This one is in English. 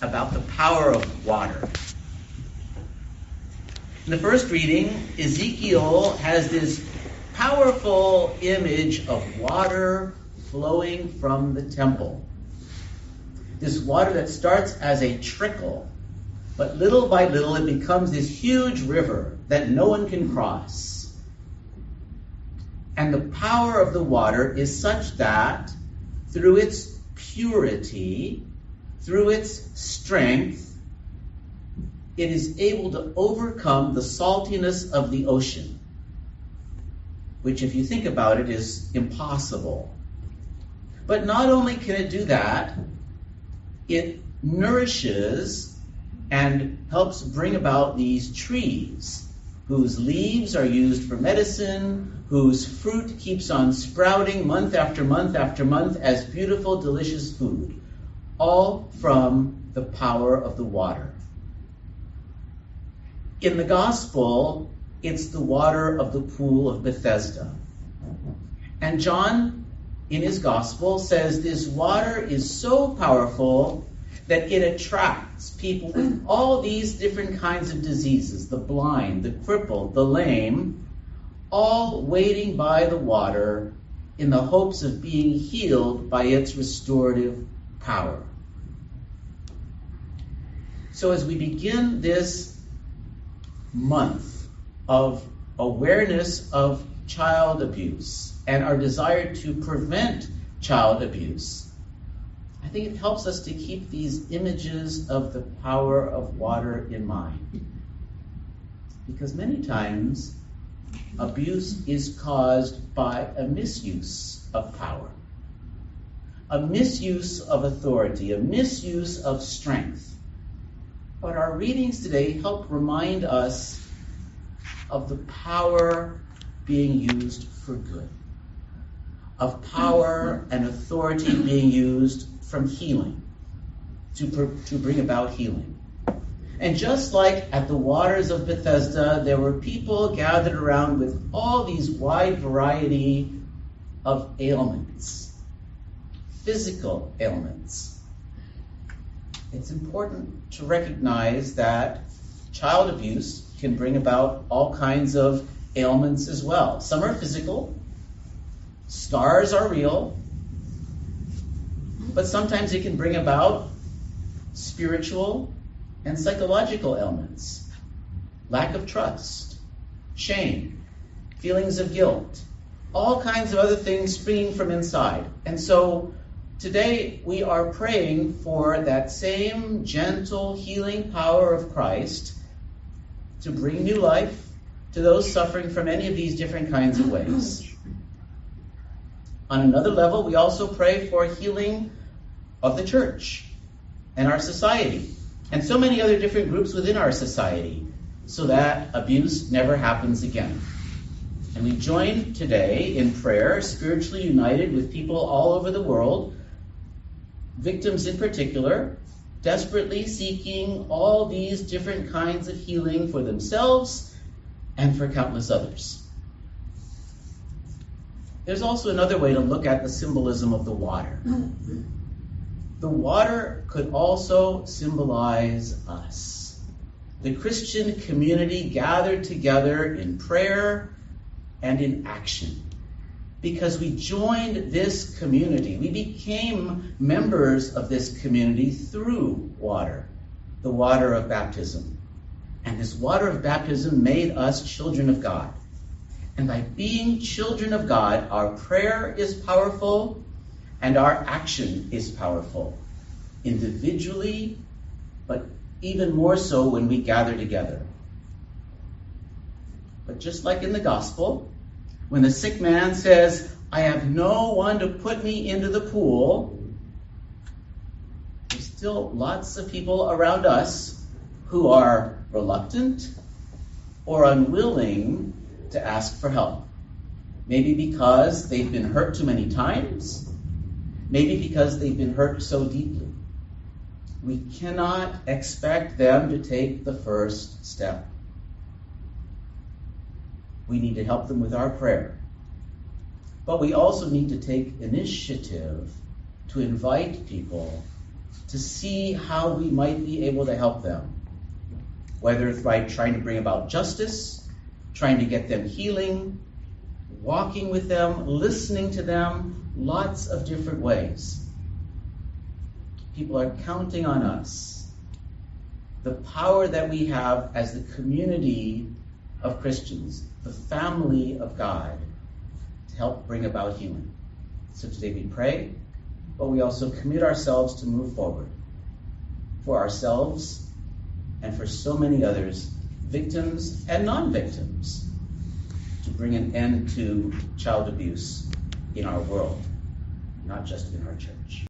about the power of water. In the first reading, Ezekiel has this powerful image of water flowing from the temple. This water that starts as a trickle, but little by little it becomes this huge river that no one can cross. And the power of the water is such that through its purity, through its strength, it is able to overcome the saltiness of the ocean, which, if you think about it, is impossible. But not only can it do that, it nourishes and helps bring about these trees whose leaves are used for medicine, whose fruit keeps on sprouting month after month after month as beautiful, delicious food, all from the power of the water. In the gospel, it's the water of the pool of Bethesda. And John, in his gospel, says this water is so powerful that it attracts people with all these different kinds of diseases, the blind, the crippled, the lame, all waiting by the water in the hopes of being healed by its restorative power. So as we begin this month of awareness of child abuse and our desire to prevent child abuse, I think it helps us to keep these images of the power of water in mind. Because many times, abuse is caused by a misuse of power, a misuse of authority, a misuse of strength. But our readings today help remind us of the power being used for good, of power and authority being used from healing, to bring about healing. And just like at the waters of Bethesda, there were people gathered around with all these wide variety of ailments, physical ailments. It's important to recognize that child abuse can bring about all kinds of ailments as well. Some are physical, scars are real, but sometimes it can bring about spiritual and psychological ailments. Lack of trust, shame, feelings of guilt, all kinds of other things springing from inside. And so today we are praying for that same gentle healing power of Christ to bring new life to those suffering from any of these different kinds of ways. On another level, we also pray for healing of the church and our society and so many other different groups within our society so that abuse never happens again. And we join today in prayer, spiritually united with people all over the world, victims in particular, desperately seeking all these different kinds of healing for themselves and for countless others. There's also another way to look at the symbolism of the water. The water could also symbolize us, the Christian community gathered together in prayer and in action. Because we joined this community. We became members of this community through water, the water of baptism. And this water of baptism made us children of God. And by being children of God, our prayer is powerful and our action is powerful, individually, but even more so when we gather together. But just like in the gospel, when the sick man says, I have no one to put me into the pool, there's still lots of people around us who are reluctant or unwilling to ask for help. Maybe because they've been hurt too many times, maybe because they've been hurt so deeply. We cannot expect them to take the first step. We need to help them with our prayer. But we also need to take initiative to invite people to see how we might be able to help them, whether it's by trying to bring about justice, trying to get them healing, walking with them, listening to them, lots of different ways. People are counting on us, the power that we have as the community of Christians, the family of God, to help bring about healing. So today we pray, but we also commit ourselves to move forward for ourselves and for so many others, victims and non-victims, to bring an end to child abuse in our world, not just in our church.